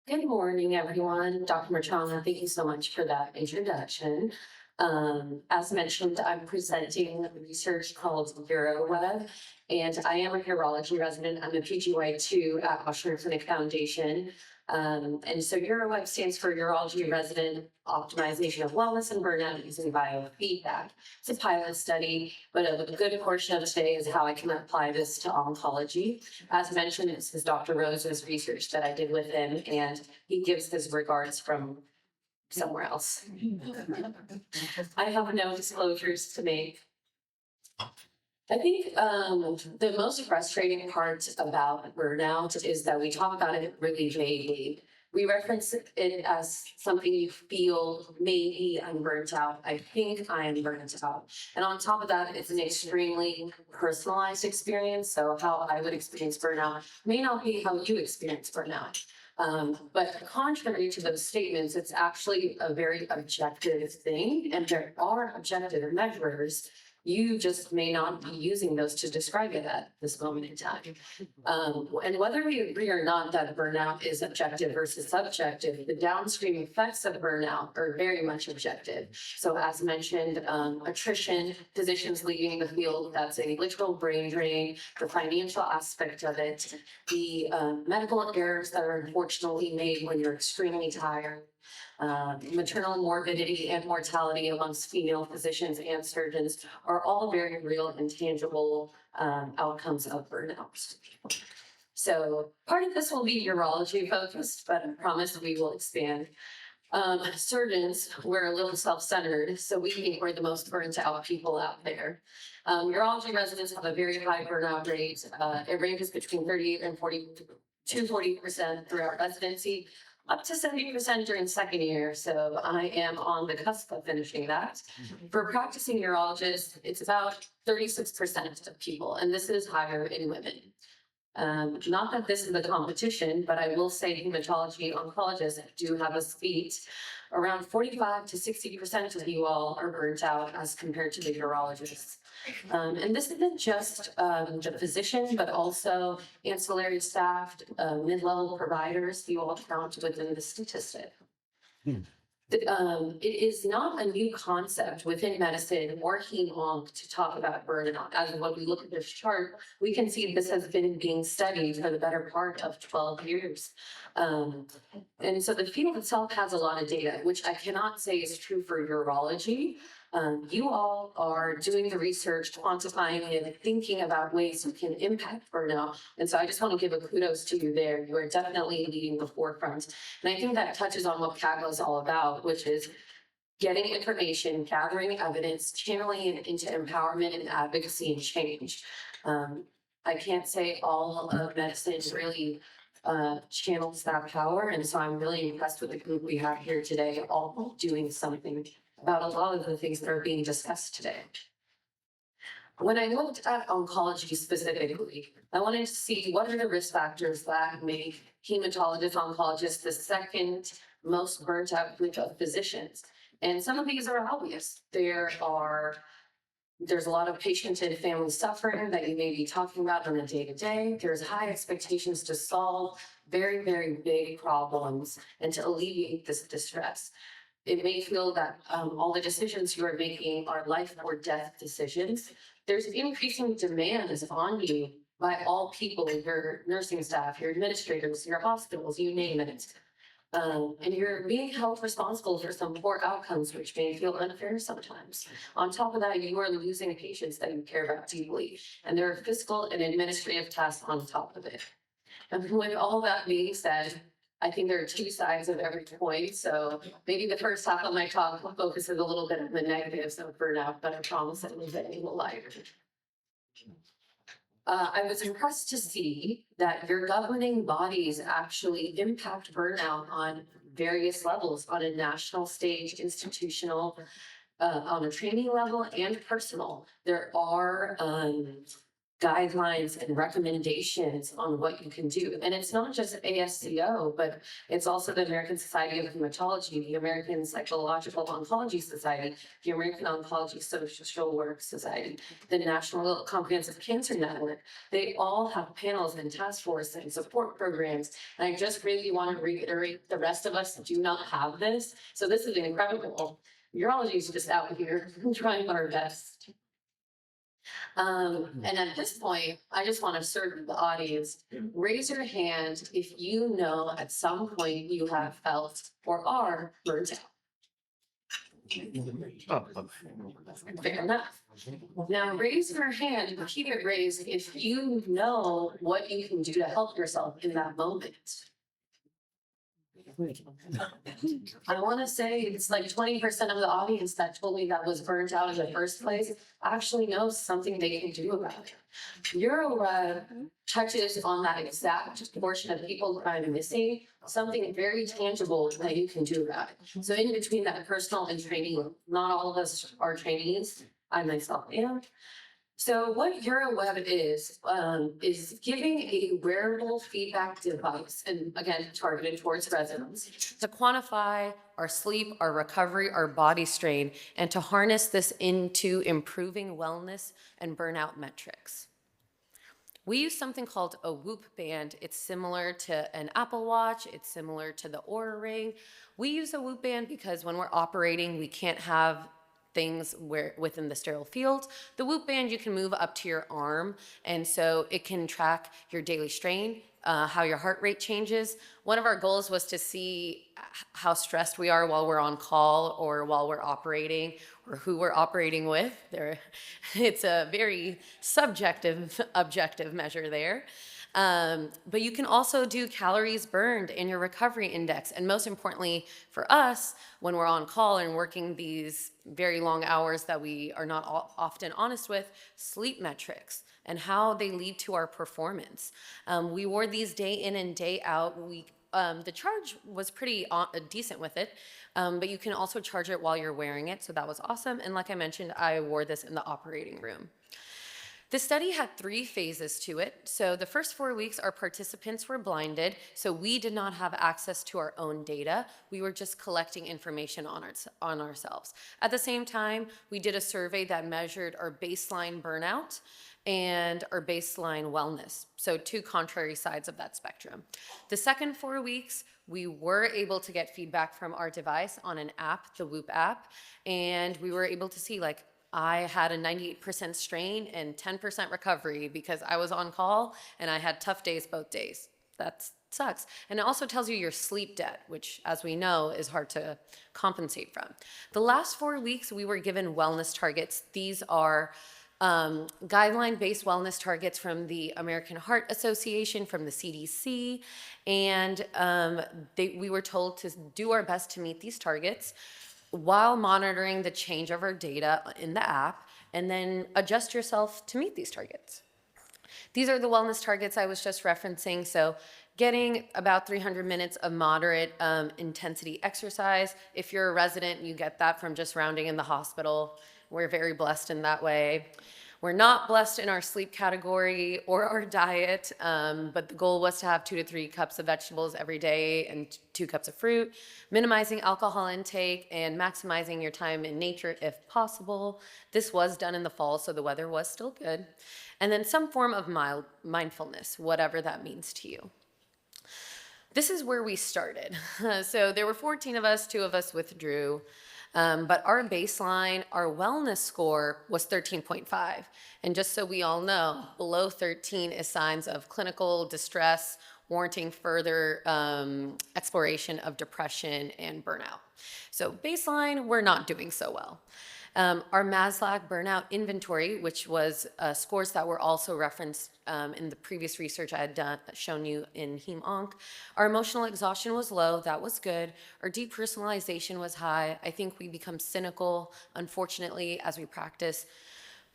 Good morning, everyone. Dr. Marchana, thank you so much for that introduction. As mentioned, I'm presenting research called EuroWeb, and I am a urology resident. I'm a PGY2 at Washington Clinic Foundation. And so EuroWeb stands for Urology Resident Optimization of Wellness and Burnout using Biofeedback. It's a pilot study, but a good portion of today is how I can apply this to oncology. As mentioned, this is Dr. Rose's research that I did with him, and he gives his regards from somewhere else. I have no disclosures to make. I think the most frustrating part about burnout is that we talk about it really vaguely. We reference it as something you feel, maybe I'm burnt out, I think I'm burnt out. And on top of that, it's an extremely personalized experience. So how I would experience burnout may not be how you experience burnout. But contrary to those statements, it's actually a very objective thing, and there are objective measures. You just may not be using those to describe it at this moment in time. And whether we agree or not that burnout is objective versus subjective, the downstream effects of burnout are very much objective. So as mentioned, attrition, physicians leaving the field, that's a literal brain drain, the financial aspect of it, the medical errors that are unfortunately made when you're extremely tired, maternal morbidity and mortality amongst female physicians and surgeons are all very real and tangible outcomes of burnout. So part of this will be urology focused, but I promise we will expand. Surgeons, we're a little self-centered, so we think we're the most burnt out people out there. Urology residents have a very high burnout rate. It ranges between 38 and 40% throughout residency, up to 70% during second year. So I am on the cusp of finishing that. For practicing urologists, it's about 36% of people, and this is higher in women. Not that this is the competition, but I will say hematology oncologists do have a beat. Around 45 to 60% of you all are burnt out as compared to the urologists. And this isn't just the physician, but also ancillary staff, mid-level providers, you all count within the statistic. It is not a new concept within medicine or hem-onc to talk about burnout. As when we look at this chart, we can see this has been being studied for the better part of 12 years. And so the field itself has a lot of data, which I cannot say is true for urology. You all are doing the research, quantifying and thinking about ways you can impact burnout. And so I just want to give a kudos to you there. You are definitely leading the forefront. And I think that touches on what CAGLA is all about, which is getting information, gathering evidence, channeling it into empowerment and advocacy and change. I can't say all of medicine really channels that power. And so I'm really impressed with the group we have here today, all doing something about a lot of the things that are being discussed today. When I looked at oncology specifically, I wanted to see what are the risk factors that make hematologists, oncologists the second most burnt out group of physicians. And some of these are obvious. There's a lot of patient and family suffering that you may be talking about on a day-to-day. There's high expectations to solve very, very big problems and to alleviate this distress. It may feel that all the decisions you are making are life or death decisions. There's increasing demands on you by all people, your nursing staff, your administrators, your hospitals, you name it. And you're being held responsible for some poor outcomes, which may feel unfair sometimes. On top of that, you are losing patients that you care about deeply, and there are fiscal and administrative tasks on top of it. And with all that being said, I think there are two sides of every coin. So maybe the first half of my talk focuses a little bit on the negatives of burnout, but I promise it will be a little lighter. I was impressed to see that your governing bodies actually impact burnout on various levels, on a national stage, institutional, on a training level, and personal. There are guidelines and recommendations on what you can do. And it's not just ASCO, but it's also the American Society of Hematology, the American Psychological Oncology Society, the American Oncology Social Work Society, the National Comprehensive Cancer Network. They all have panels and task force and support programs. And I just really want to reiterate, the rest of us do not have this. So this is incredible. Urology is just out here trying our best. And at this point, I just want to serve the audience. Raise your hand if you know at some point you have felt or are burnt out. Fair enough. Now raise your hand and keep it raised if you know what you can do to help yourself in that moment. I want to say it's like 20% of the audience that told me that was burnt out in the first place actually knows something they can do about it. Your touches on that exact portion of people that I'm missing, something very tangible that you can do about it. So in between that personal and training, not all of us are trainees. I myself am. So what EuroWeb is giving a wearable feedback device, and again, targeted towards residents, to quantify our sleep, our recovery, our body strain, and to harness this into improving wellness and burnout metrics. We use something called a Whoop band. It's similar to an Apple Watch. It's similar to the Oura Ring. We use a Whoop band because when we're operating, we can't have things within the sterile field. The Whoop band you can move up to your arm, and so it can track your daily strain, how your heart rate changes. One of our goals was to see how stressed we are while we're on call or while we're operating, or who we're operating with. It's a very subjective, objective measure there. But you can also do calories burned in your recovery index. And most importantly for us, when we're on call and working these very long hours that we are not often honest with, sleep metrics and how they lead to our performance. We wore these day in and day out. The charge was pretty decent with it, but you can also charge it while you're wearing it. So that was awesome. And like I mentioned, I wore this in the operating room. The study had 3 phases to it. So the first 4 weeks, our participants were blinded, so we did not have access to our own data. We were just collecting information on ourselves. At the same time, we did a survey that measured our baseline burnout and our baseline wellness. So 2 contrary sides of that spectrum. The second 4 weeks, we were able to get feedback from our device on an app, the Whoop app, and we were able to see, like, I had a 98% strain and 10% recovery because I was on call and I had tough days both days. That sucks. And it also tells you your sleep debt, which, as we know, is hard to compensate from. The last 4 weeks, we were given wellness targets. These are guideline-based wellness targets from the American Heart Association, from the CDC, and we were told to do our best to meet these targets while monitoring the change of our data in the app, and then adjust yourself to meet these targets. These are the wellness targets I was just referencing. So getting about 300 minutes of moderate intensity exercise. If you're a resident, you get that from just rounding in the hospital. We're very blessed in that way. We're not blessed in our sleep category or our diet, but the goal was to have 2 to 3 cups of vegetables every day and 2 cups of fruit, minimizing alcohol intake and maximizing your time in nature if possible. This was done in the fall, so the weather was still good. And then some form of mild mindfulness, whatever that means to you. This is where we started. So there were 14 of us, 2 of us withdrew. But our baseline, our wellness score was 13.5. And just so we all know, below 13 is signs of clinical distress, warranting further exploration of depression and burnout. So baseline, we're not doing so well. Our Maslach burnout inventory, which was scores that were also referenced in the previous research I had shown you in Heme Onc. Our emotional exhaustion was low, that was good. Our depersonalization was high. I think we become cynical, unfortunately, as we practice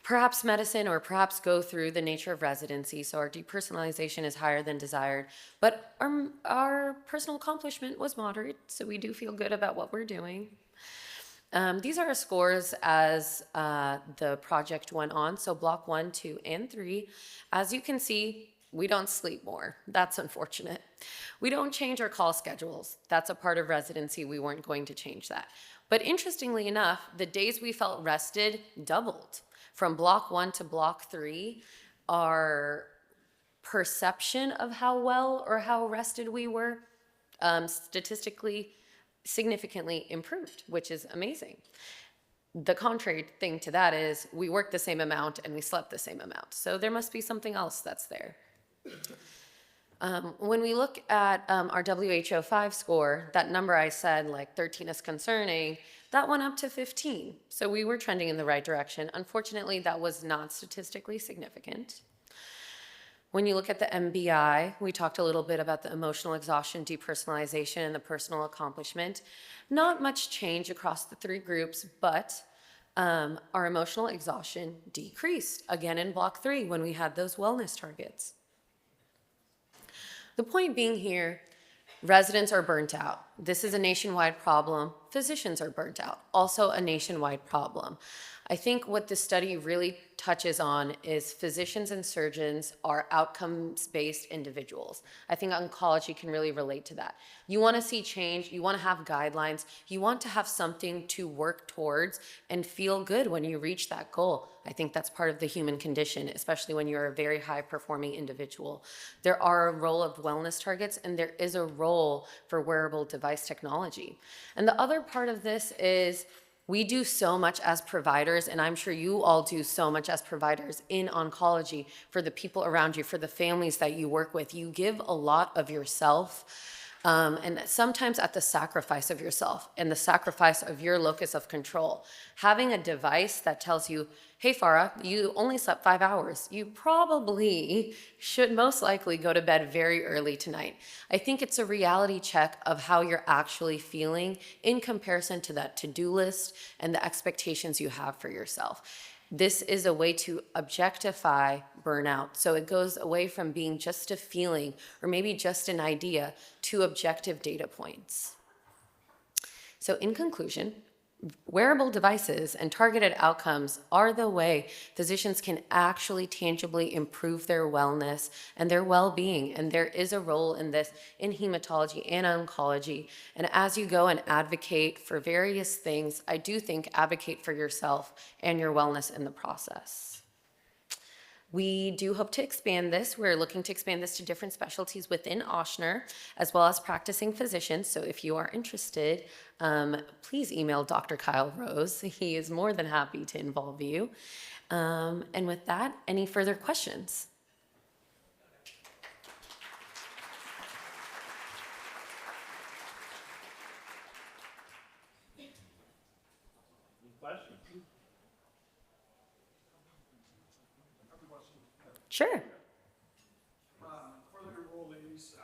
perhaps medicine or perhaps go through the nature of residency. So our depersonalization is higher than desired. But our personal accomplishment was moderate, so we do feel good about what we're doing. These are our scores as the project went on. So block 1, 2, and 3. As you can see, we don't sleep more. That's unfortunate. We don't change our call schedules. That's a part of residency. We weren't going to change that. But interestingly enough, the days we felt rested doubled. From block 1 to block 3, our perception of how well or how rested we were statistically significantly improved, which is amazing. The contrary thing to that is we worked the same amount and we slept the same amount. So there must be something else that's there. When we look at our WHO-5 score, that number I said, like 13 is concerning, that went up to 15. So we were trending in the right direction. Unfortunately, that was not statistically significant. When you look at the MBI, we talked a little bit about the emotional exhaustion, depersonalization, and the personal accomplishment. Not much change across the 3 groups, but our emotional exhaustion decreased, again in block 3 when we had those wellness targets. The point being here, residents are burnt out. This is a nationwide problem. Physicians are burnt out, also a nationwide problem. I think what this study really touches on is physicians and surgeons are outcomes-based individuals. I think oncology can really relate to that. You want to see change, you want to have guidelines, you want to have something to work towards and feel good when you reach that goal. I think that's part of the human condition, especially when you're a very high-performing individual. There are a role of wellness targets, and there is a role for wearable device technology. And the other part of this is we do so much as providers, and I'm sure you all do so much as providers in oncology for the people around you, for the families that you work with. You give a lot of yourself, and sometimes at the sacrifice of yourself and the sacrifice of your locus of control. Having a device that tells you, hey, Farah, you only slept 5 hours. You probably should most likely go to bed very early tonight. I think it's a reality check of how you're actually feeling in comparison to that to-do list and the expectations you have for yourself. This is a way to objectify burnout. So it goes away from being just a feeling or maybe just an idea to objective data points. So in conclusion, wearable devices and targeted outcomes are the way physicians can actually tangibly improve their wellness and their well-being. And there is a role in this in hematology and oncology. And as you go and advocate for various things, I do think advocate for yourself and your wellness in the process. We do hope to expand this. We're looking to expand this to different specialties within Ochsner, as well as practicing physicians. So if you are interested, please email Dr. Kyle Rose. He is more than happy to involve you. And with that, any further questions? Sure. For the enrollees,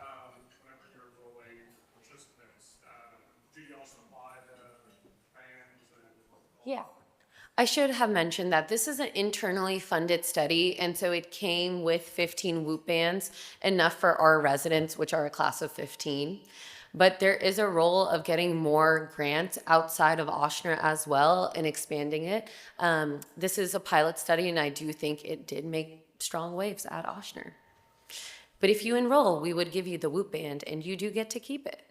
whenever you're enrolling participants, do you also apply the fans and? Yeah. I should have mentioned that this is an internally funded study, and so it came with 15 Whoop bands, enough for our residents, which are a class of 15. But there is a role of getting more grants outside of Ochsner as well and expanding it. This is a pilot study, and I do think it did make strong waves at Ochsner. But if you enroll, we would give you the Whoop band, and you do get to keep it.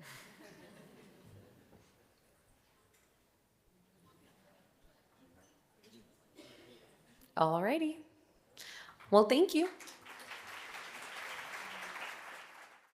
Alrighty. Well, thank you.